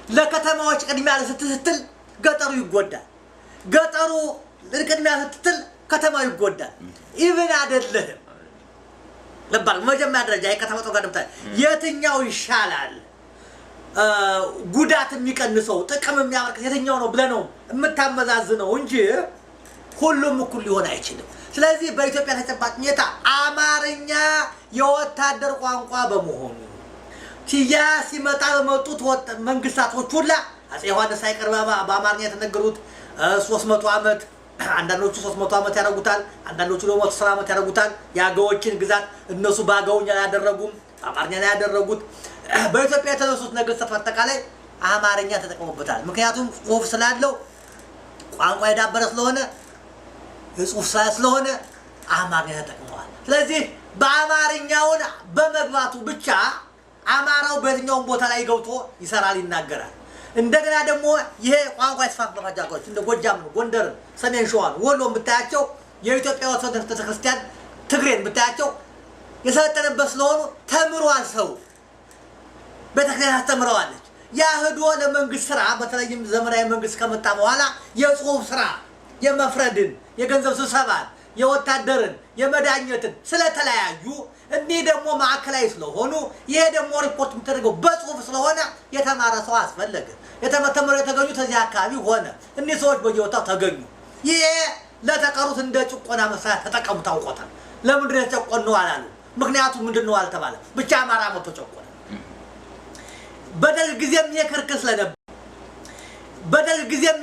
Speaker 1: ለከተማዎች ቅድሚያ ስትል ገጠሩ ይጎዳል። ገጠሩ ቅድሚያ ስትል ከተማው ይጎዳል። ኢቭን አይደለም ለባል መጀመሪያ ደረጃ ከተፈጥሮ ጋር ደምታ የትኛው ይሻላል ጉዳት የሚቀንሰው ጥቅም የሚያመርክ የትኛው ነው ብለህ ነው የምታመዛዝነው እንጂ ሁሉም እኩል ሊሆን አይችልም። ስለዚህ በኢትዮጵያ ተጨባጭ ሁኔታ አማርኛ የወታደር ቋንቋ በመሆኑ ሲመጣ በመጡት መንግስታቶች ሁላ አፄ ዮሐንስ ሳይቀር በአማርኛ የተነገሩት 300 ዓመት አንዳንዶቹ 300 ዓመት ያደርጉታል፣ አንዳንዶቹ ደግሞ 10 ዓመት ያደርጉታል። የአገዎችን ግዛት እነሱ በአገውኛ ያደረጉም አማርኛ ላይ ያደረጉት በኢትዮጵያ የተነሱት ነገስታት አጠቃላይ አማርኛ ተጠቅመውበታል። ምክንያቱም ጽሁፍ ስላለው ቋንቋ የዳበረ ስለሆነ የጽሁፍ ስለሆነ አማርኛ ተጠቅመዋል። ስለዚህ በአማርኛውን በመግባቱ ብቻ አማራው በየትኛውም ቦታ ላይ ገብቶ ይሰራል፣ ይናገራል። እንደገና ደግሞ ይሄ ቋንቋ የተስፋፋባቸው አገሮች እንደ ጎጃም፣ ጎንደር፣ ሰሜን ሸዋን፣ ወሎን ብታያቸው የኢትዮጵያ ኦርቶዶክስ ቤተክርስቲያን ትግሬን ብታያቸው የሰለጠነበት ስለሆኑ ተምሯል። ሰው ቤተክርስቲያን አስተምረዋለች። ያ ሄዶ ለመንግስት ስራ በተለይም ዘመናዊ መንግስት ከመጣ በኋላ የጽሁፍ ስራ የመፍረድን የገንዘብ ስብሰባን የወታደርን የመዳኘትን ስለተለያዩ እኔ ደግሞ ማዕከላዊ ስለሆኑ ይሄ ደግሞ ሪፖርት የሚደረገው በጽሁፍ ስለሆነ የተማረ ሰው አስፈለገ። የተመተመሩ የተገኙ ተዚህ አካባቢ ሆነ እኔ ሰዎች በየቦታው ተገኙ። ይሄ ለተቀሩት እንደ ጭቆና መሳሪያ ተጠቀሙ ታውቆታል። ለምንድን ነው የተጨቆነው አላሉ። ምክንያቱም ምንድነው አልተባለ። ብቻ አማራ መቶ ተጨቆነ። በደርግ ጊዜም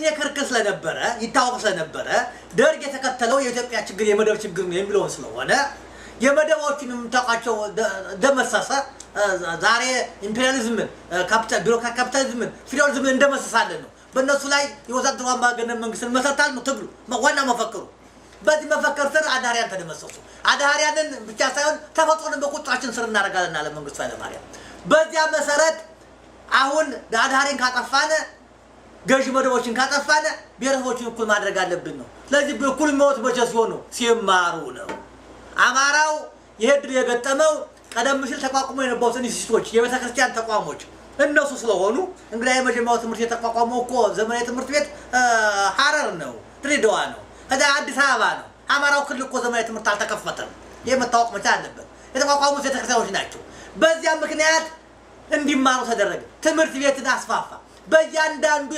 Speaker 1: ይሄ ክርክር ስለነበረ ይታወቅ ስለነበረ ደርግ የተከተለው የኢትዮጵያ ችግር የመደብ ችግር ነው የሚለውን ስለሆነ የመደቦቹንም ተቋቸው ደመሰሰ። ዛሬ ኢምፔሪያሊዝምን ካፒታሊዝምን ፊውዳሊዝምን እንደመሰሳለን ነው። በእነሱ ላይ የወዛደሩ አምባገነን መንግስትን መሰረታል ነው ትግሉ ዋና መፈክሩ። በዚህ መፈክር ስር አድሃሪያን ተደመሰሱ። አድሃሪያንን ብቻ ሳይሆን ተፈጥሮን በቁጥጥራችን ስር እናደርጋለን አለ መንግስቱ ኃይለማርያም። በዚያ መሰረት አሁን አድሃሪን ካጠፋነ ገዥ መደቦችን ካጠፋነ ብሔረሰቦችን እኩል ማድረግ አለብን ነው። ስለዚህ እኩል የሚወት መቼ ሲሆን ነው? ሲማሩ ነው። አማራው ይሄ ድል የገጠመው ቀደም ሲል ተቋቁሞ የነበሩት ኢንስቲትዩቶች የቤተክርስቲያን ተቋሞች እነሱ ስለሆኑ እንግዲህ የመጀመሪያው ትምህርት የተቋቋመው እኮ ዘመናዊ ትምህርት ቤት ሐረር ነው፣ ድሬዳዋ ነው፣ ከዛ አዲስ አበባ ነው። አማራው ክልል እኮ ዘመናዊ ትምህርት አልተከፈተም። ይሄ መታወቅ መቻል አለበት። የተቋቋሙት ቤተክርስቲያኖች ናቸው። በዚያ ምክንያት እንዲማሩ ተደረገ። ትምህርት ቤትን አስፋፋ። በእያንዳንዱ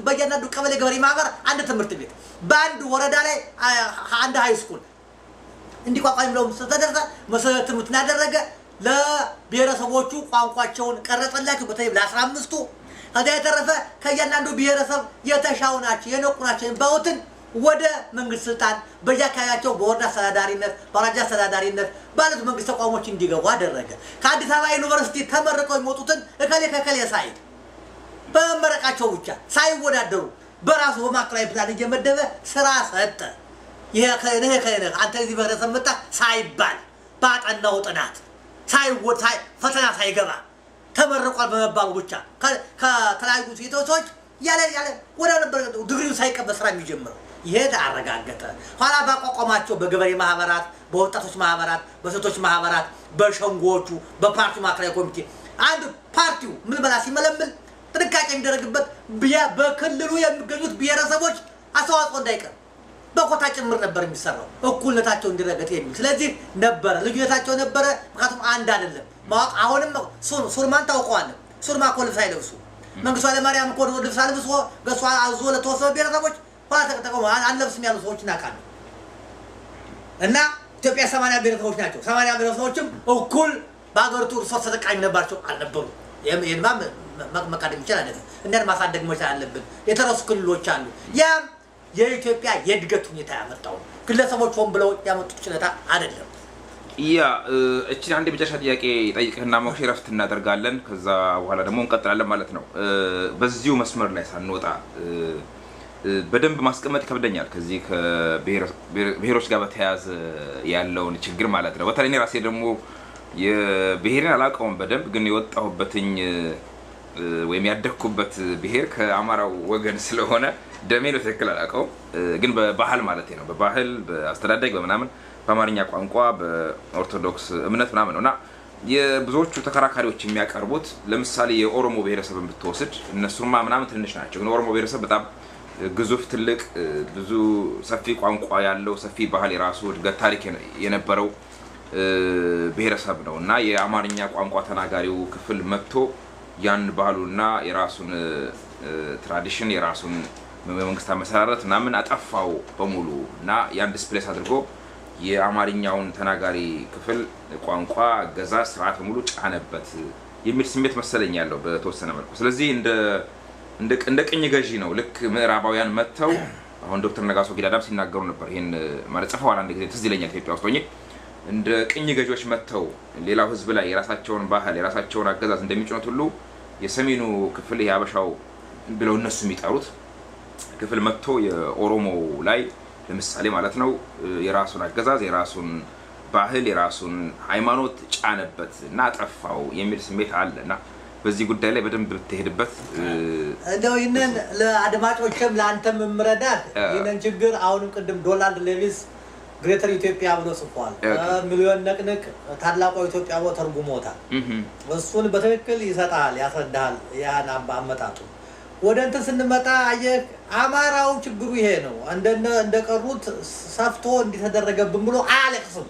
Speaker 1: በእያንዳንዱ ቀበሌ ገበሬ ማህበር አንድ ትምህርት ቤት፣ በአንድ ወረዳ ላይ አንድ ሃይ ስኩል እንዲቋቋም ብለው ተደረገ። መሰረተ ትምህርትን ያደረገ ለብሔረሰቦቹ ቋንቋቸውን ቀረጸላቸው፣ በተለይ ለ15ቱ። ከዚያ የተረፈ ከእያንዳንዱ ብሔረሰብ የተሻሉ ናቸው የነቁ ናቸው የሚባሉትን ወደ መንግስት ስልጣን በየአካባቢያቸው በወረዳ አስተዳዳሪነት በአውራጃ አስተዳዳሪነት ባሉት መንግስት ተቋሞች እንዲገቡ አደረገ። ከአዲስ አበባ ዩኒቨርሲቲ ተመርቀው የሚወጡትን እከሌ ከከሌ ሳይል በመመረቃቸው ብቻ ሳይወዳደሩ በራሱ በማዕከላዊ ፕላን እየመደበ ስራ ሰጠ። ይሄ ከነህ አንተ እዚህ ብሔረሰብ መጣ ሳይባል ባጠናው ጥናት ፈተና ሳይገባ ተመርቋል በመባሉ ብቻ ከተለያዩ ሴቶች ያለ ወደ ነበር ድግሪው ሳይቀበል ስራ የሚጀምረው ይሄ አረጋገጠ። ኋላ ባቋቋማቸው በገበሬ ማህበራት፣ በወጣቶች ማህበራት፣ በሴቶች ማህበራት፣ በሸንጎቹ፣ በፓርቲው ማዕከላዊ ኮሚቴ አንድ ፓርቲው ምን በላ ሲመለምል ጥንቃቄ የሚደረግበት በክልሉ የሚገኙት ብሔረሰቦች አስተዋጽኦ እንዳይቀር በኮታ ጭምር ነበር የሚሰራው እኩልነታቸው እንዲረጋገጥ የሚል። ስለዚህ ነበረ ልዩነታቸው ነበረ። ምክንያቱም አንድ አይደለም። አሁንም ሱርማን ታውቀዋለህ። ሱርማ እኮ ልብስ አይለብሱ። መንግስቱ ኃይለማርያም እኮ ልብስ አልብሶ ገሷ አዞ ለተወሰኑ ብሔረሰቦች ኋላ ተቀጠቀሙ አንለብስም ያሉ ሰዎች እናውቃለን። እና ኢትዮጵያ 80 ብሔረሰቦች ናቸው። 80 ብሔረሰቦችም እኩል በአገሪቱ ሪሶርስ ተጠቃሚ ነበራቸው አልነበሩ። ይሄንማ መቃደም ይችላል አይደል? እንደን ማሳደግ መቻል አለብን። የተረሱ ክልሎች አሉ። ያም የኢትዮጵያ የእድገት ሁኔታ ያመጣው ግለሰቦች ሆን ብለው ያመጡት ችለታ አይደለም።
Speaker 2: እቺን አንድ የመጨረሻ ጥያቄ ጠይቅህና ሞክሼ ረፍት እናደርጋለን። ከዛ በኋላ ደግሞ እንቀጥላለን ማለት ነው። በዚሁ መስመር ላይ ሳንወጣ በደንብ ማስቀመጥ ይከብደኛል ከዚህ ከብሔሮች ጋር በተያያዘ ያለውን ችግር ማለት ነው። በተለይ እኔ ራሴ ደግሞ የብሔርን አላውቀውም በደንብ ግን የወጣሁበትኝ ወይም ያደግኩበት ብሔር ከአማራው ወገን ስለሆነ ደሜ ነው ትክክል አላውቀውም። ግን በባህል ማለት ነው በባህል በአስተዳደግ በምናምን በአማርኛ ቋንቋ በኦርቶዶክስ እምነት ምናምን ነውና የብዙዎቹ ተከራካሪዎች የሚያቀርቡት ለምሳሌ የኦሮሞ ብሔረሰብን ብትወስድ እነሱማ ምናምን ትንሽ ናቸው። ግን ኦሮሞ ብሔረሰብ በጣም ግዙፍ ትልቅ ብዙ ሰፊ ቋንቋ ያለው ሰፊ ባህል የራሱ እድገት ታሪክ የነበረው ብሔረሰብ ነው እና የአማርኛ ቋንቋ ተናጋሪው ክፍል መጥቶ ያን ባህሉና የራሱን ትራዲሽን የራሱን መንግስት አመሰራረት ምናምን አጠፋው በሙሉ እና ያን ዲስፕሌስ አድርጎ የአማርኛውን ተናጋሪ ክፍል ቋንቋ ገዛ ስርዓት በሙሉ ጫነበት የሚል ስሜት መሰለኝ ያለው በተወሰነ መልኩ። ስለዚህ እንደ ቅኝ ገዢ ነው። ልክ ምዕራባውያን መጥተው አሁን ዶክተር ነጋሶ ጊዳዳም ሲናገሩ ነበር። ይሄን ማለት ጽፈዋል አንድ ጊዜ ትዝ ይለኛል ኢትዮጵያ ውስጥ ሆኜ እንደ ቅኝ ገዢዎች መጥተው ሌላው ህዝብ ላይ የራሳቸውን ባህል የራሳቸውን አገዛዝ እንደሚጭኑት ሁሉ የሰሜኑ ክፍል የሀበሻው ብለው እነሱ የሚጠሩት ክፍል መጥቶ የኦሮሞ ላይ ለምሳሌ ማለት ነው የራሱን አገዛዝ የራሱን ባህል የራሱን ሃይማኖት ጫነበት እና አጠፋው የሚል ስሜት አለና በዚህ ጉዳይ ላይ በደንብ ብትሄድበት
Speaker 1: እንደው ይነን ለአድማጮችም ለአንተም ምረዳት ይነን ችግር አሁንም ቅድም ዶናልድ ሌቪስ ግሬተር ኢትዮጵያ ብሎ ጽፏል። ሚሊዮን ነቅንቅ ታላቋ ኢትዮጵያ ብሎ ተርጉሞታል። እሱን በትክክል ይሰጣል ያስረዳል ያን አመጣጡ። ወደ እንትን ስንመጣ አየህ አማራው ችግሩ ይሄ ነው። እንደቀሩት ሰፍቶ እንዲተደረገብን ብሎ አያለቅስም።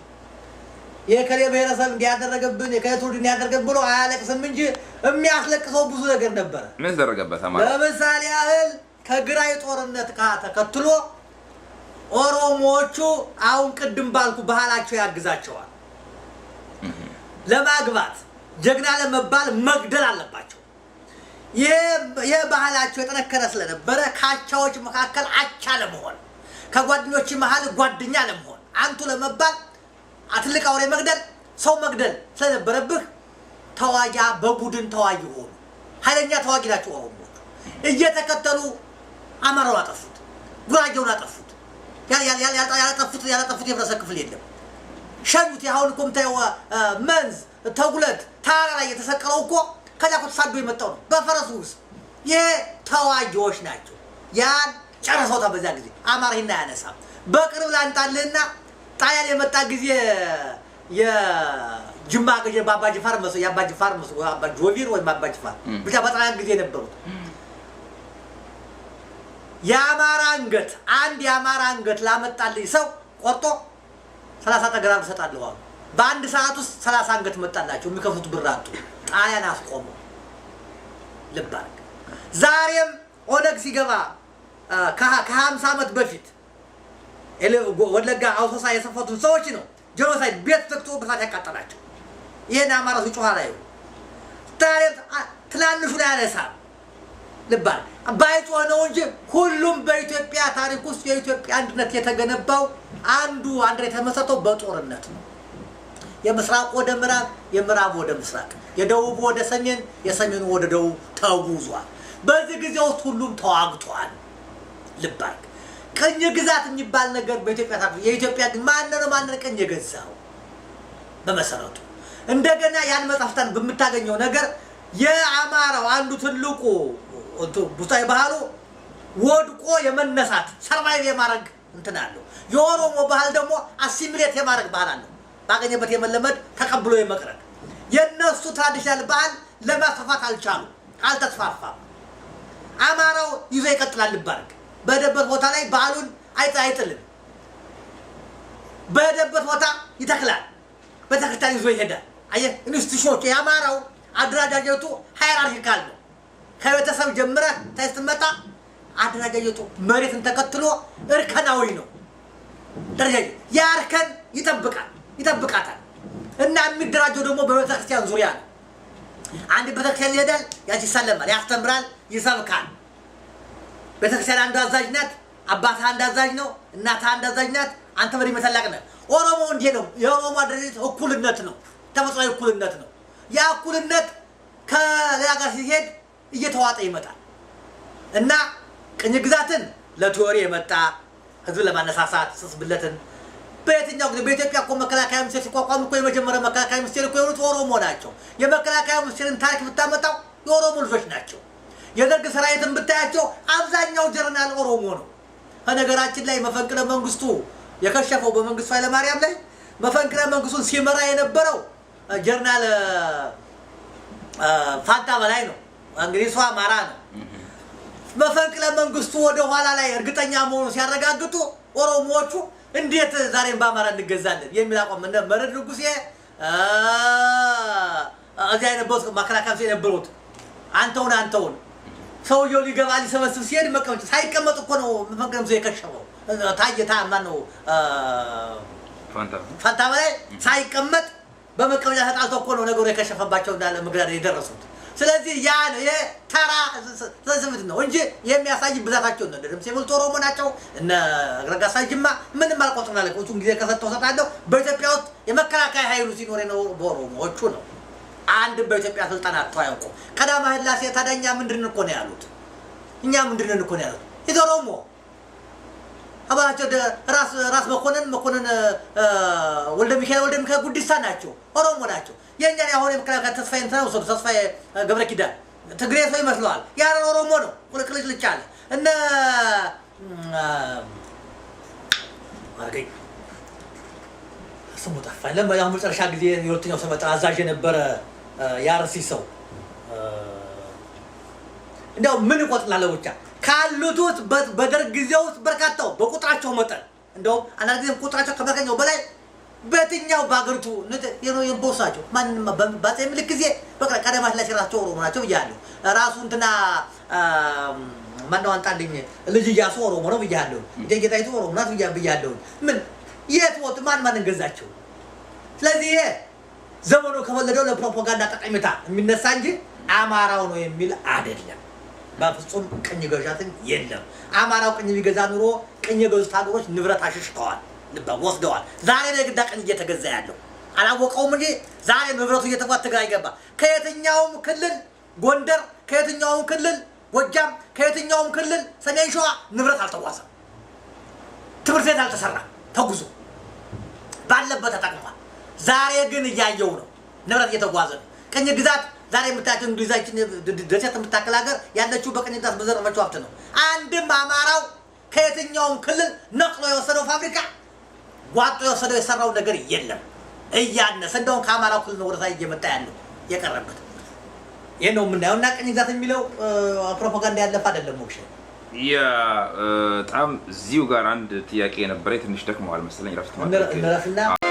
Speaker 1: የከሌ ብሔረሰብ እንዲያደረገብን የከሌ ትውልድ እንዲያደርገብን ብሎ አያለቅስም እንጂ የሚያስለቅሰው ብዙ ነገር ነበረ።
Speaker 2: ምን ተደረገበት?
Speaker 1: ለምሳሌ ያህል ከግራይ ጦርነት ተከትሎ ኦሮሞዎቹ አሁን ቅድም ባልኩ ባህላቸው ያግዛቸዋል። ለማግባት ጀግና ለመባል መግደል አለባቸው። ይሄ ባህላቸው የጠነከረ ስለነበረ ካቻዎች መካከል አቻ ለመሆን ከጓደኞች መሃል ጓደኛ ለመሆን አንቱ ለመባል አትልቅ አውሬ መግደል ሰው መግደል ስለነበረብህ ተዋጊ በቡድን ተዋጊ ሆኑ። ኃይለኛ ተዋጊ ናቸው ኦሮሞዎቹ። እየተከተሉ አማራው አጠፉት፣ ጉራጌውን አጠፉት። ያላጠፉት የህብረተሰብ ክፍል የለም። ሸኙት። ያሁን እኮ የምታየው መንዝ ተጉለት ተራራ ላይ የተሰቀለው እኮ ከዛ እኮ ተሳዶ የመጣው ነው በፈረሱ ውስጥ። ይሄ ተዋጊዎች ናቸው። ያን ጨረሰውታ። በዛ ጊዜ አማራ ይሄን አያነሳም። በቅርብ ላንጣልህና ጣሊያን የመጣ ጊዜ የጅማ ገጀ ባባ ጅፋር መስሎ ያባ ጅፋር መስሎ አባ ጆቢር ወይ ባባ ጅፋር ብቻ በጣሊያን ጊዜ ነበሩት። የአማራ አንገት አንድ የአማራ አንገት ላመጣልኝ ሰው ቆርጦ 30 ተግራም ሰጣለሁ አሉ። በአንድ ሰዓት ውስጥ 30 አንገት መጣላቸው። የሚከፍቱት ብር አጡ። ጣሊያን አስቆመው። ልብ አድርግ። ዛሬም ኦነግ ሲገባ ከ50 ዓመት በፊት ወለጋ አውቶሳ የሰፈቱን ሰዎች ነው ጄኖሳይድ ቤት ተክቶ በሳት ያቃጠላቸው። ይሄን አማራ ሲጮህ ላይ ትናንሹ ላይ ያነሳል። ልብ አድርግ። ባይጮህ ነው እንጂ ሁሉም በኢትዮጵያ ታሪክ ውስጥ የኢትዮጵያ አንድነት የተገነባው አንድ የተመሰረተው በጦርነት ነው። የምስራቅ ወደ ምዕራብ፣ የምዕራብ ወደ ምስራቅ፣ የደቡብ ወደ ሰሜን፣ የሰሜኑ ወደ ደቡብ ተጉዟል። በዚህ ጊዜ ውስጥ ሁሉም ተዋግቷል። ልብ አድርግ። ቀኝ ግዛት የሚባል ነገር በኢትዮጵያ ታሪክ የኢትዮጵያ ግን ማንን ቀኝ የገዛው በመሰረቱ እንደገና ያን መጻፍታን በምታገኘው ነገር የአማራው አንዱ ትልቁ ቡታዊ ባህሉ ወድቆ የመነሳት ሰርቫይቭ የማድረግ እንትን አለው። የኦሮሞ ባህል ደግሞ አሲሚሌት የማድረግ ባህል አለው። ባገኘበት የመለመድ ተቀብሎ የመቅረብ የነሱ ትራዲሽናል ባህል ለማስፋፋት አልቻሉ፣ አልተስፋፋም። አማራው ይዞ ይቀጥላል። ልባርክ በደበት ቦታ ላይ ባህሉን አይጥልም። በደበት ቦታ ይተክላል። በተከታታይ ይዞ ይሄዳል። አየህ ኢንስቲትዩሽኖች የአማራው አደረጃጀቱ ሃይራርኪካል ነው። ከቤተሰብ ጀምረህ ስትመጣ አደረጃጀቱ መሬትን ተከትሎ እርከናዊ ነው። ደረጃ ያርከን ይጠብቃታል እና የሚደራጀው ደግሞ በቤተክርስቲያን ዙሪያ ነው። አንድ ቤተክርስቲያን ይሄዳል፣ ያቺ ይሰለማል፣ ያስተምራል፣ ይሰብካል። ቤተክርስቲያን አንዱ አዛዥ ናት፣ አባትህ አንድ አዛዥ ነው፣ እናትህ አንድ አዛዥ ናት፣ አንተ መሪ መተላቅ ነህ። ኦሮሞ እንዲህ ነው። የኦሮሞ አደረጃጀት እኩልነት ነው፣ ተፈጥሯዊ እኩልነት ነው። ያ እኩልነት ከሌላ ጋር ሲሄድ እየተዋጠ ይመጣል እና ቅኝ ግዛትን ለቲዮሪ የመጣ ህዝብ ለማነሳሳት ስስብለትን በየትኛው ጊዜ በኢትዮጵያ እኮ መከላከያ ሚኒስቴር ሲቋቋም እኮ የመጀመሪያ መከላከያ ሚኒስቴር እኮ የሆኑት ኦሮሞ ናቸው። የመከላከያ ሚኒስቴርን ታሪክ ብታመጣው የኦሮሞ ልጆች ናቸው። የደርግ ሰራዊትን ብታያቸው አብዛኛው ጀነራል ኦሮሞ ነው። ከነገራችን ላይ መፈንቅለ መንግስቱ የከሸፈው በመንግስቱ ኃይለማርያም ላይ መፈንቅለ መንግስቱን ሲመራ የነበረው ጀነራል ፋንታ በላይ ነው። እንግዲህ እሱ አማራ ነው። መፈንቅለ መንግስቱ ወደ ኋላ ላይ እርግጠኛ መሆኑን ሲያረጋግጡ ኦሮሞዎቹ እንዴት ዛሬም በአማራ እንገዛለን የሚል አቋም እንደ መረድ ንጉሴ እዚያ የነበሩት መከላከያ የነበሩት አንተውን ሰውየው ሊገባ ሊሰበስብ ሲሄድ መቀመጫ ሳይቀመጥ እኮ ነው መፈንቅለ መንግስቱ የከሸፈው። ታየታ ማነው ፋንታ በላይ ሳይቀመጥ በመቀመጫ ተጣልቶ እኮ ነው ነገሩ የከሸፈባቸው እንዳለ መግዳድ የደረሱት። ስለዚህ ያ ነው የተራ ተዝምት ነው እንጂ የሚያሳይ ብዛታቸው ነው። ደም ሲሙልት ኦሮሞ ናቸው እነ ረጋሳ ጅማ ምንም አልቆጥም ማለት ነው። ጊዜ ከሰጠው ሰጣለው በኢትዮጵያ ውስጥ የመከላከያ ኃይሉ ሲኖር ነው በኦሮሞዎቹ ነው። አንድ በኢትዮጵያ ስልጣን አጥቷያውቁ ቀዳማዊ ኃይለሥላሴ ታዳኛ ምንድን እኮ ነው ያሉት? እኛ ምንድን እኮ ነው ያሉት? ኢትዮጵያውሞ አባላቸው ራስ መኮንን ወልደ ሚካኤል ጉዲሳ ናቸው፣ ኦሮሞ ናቸው። የኛን ያሁን የመከላከያ ተስፋዬ እንትና ወሰዱ። ተስፋዬ ገብረ ኪዳን ትግሬ ሰው ይመስለዋል። ያ ኦሮሞ ነው። ቁልቁልጭ ልቻለ እነ አርገኝ ስሙ ጠፋኝ። ለምን መጨረሻ ጊዜ የሁለተኛው ሰመጣ አዛዥ የነበረ ያርሲ ሰው እንደው ምን ይቆጥላለሁ ብቻ ካሉት ውስጥ በደርግ ጊዜ ውስጥ በርካታው በቁጥራቸው መጠን እንደው አንዳንድ ጊዜ ቁጥራቸው ከበቀኛው በላይ በትኛው ባገርቱ ነው የቦሳቸው ማንንም ባጼ ምልክ ጊዜ በቃ ቀደማት ላይ ሲራቸው ኦሮሞ ናቸው ብያለሁ ራሱ እንትና ማንነው አንጣልኝ ልጅ ያሱ ኦሮሞ ነው ብያለሁ ደጌታይቱ ኦሮሞ ናት ብያለሁ ምን የት ወጥ ማን እንገዛቸው ስለዚህ ዘመኑ ከወለደው ለፕሮፓጋንዳ ጠቀሜታ የሚነሳ እንጂ አማራው ነው የሚል አይደለም በፍጹም ቅኝ ገዣትን የለም አማራው ቅኝ ቢገዛ ኑሮ ቅኝ ገዙት ሀገሮች ንብረት አሽሽተዋል ወስደዋል ዛሬ ነው ግዳ ቅኝ እየተገዛ ያለው አላወቀውም እንጂ ዛሬ ንብረቱ እየተጓተገ አይገባ ከየትኛውም ክልል ጎንደር ከየትኛውም ክልል ጎጃም ከየትኛውም ክልል ሰሜን ሸዋ ንብረት አልተዋሰም ትምህርት ቤት አልተሰራ ተጉዞ ባለበት ተጠቅሟል ዛሬ ግን እያየው ነው ንብረት እየተጓዘ ነው ቅኝ ግዛት ዛሬ የምታያቸው እንግሊዛችን ደሴት የምታክል ሀገር ያለችው በቅኝ ግዛት በዘረፈችው ሀብት ነው አንድም አማራው ከየትኛውም ክልል ነቅሎ የወሰደው ፋብሪካ ጓጦ የወሰደው የሰራው ነገር የለም እያነሰ እንደውም ከአማራው ክልል ነው ወደዛ እየመጣ ያለው የቀረበት ይሄ ነው የምናየው እና ቅኝ ግዛት የሚለው ፕሮፓጋንዳ ያለፈ አይደለም ሞክሼ
Speaker 2: ያ በጣም እዚሁ ጋር አንድ ጥያቄ ነበር ትንሽ ደክመዋል መሰለኝ ረፍት ማለት
Speaker 1: ነው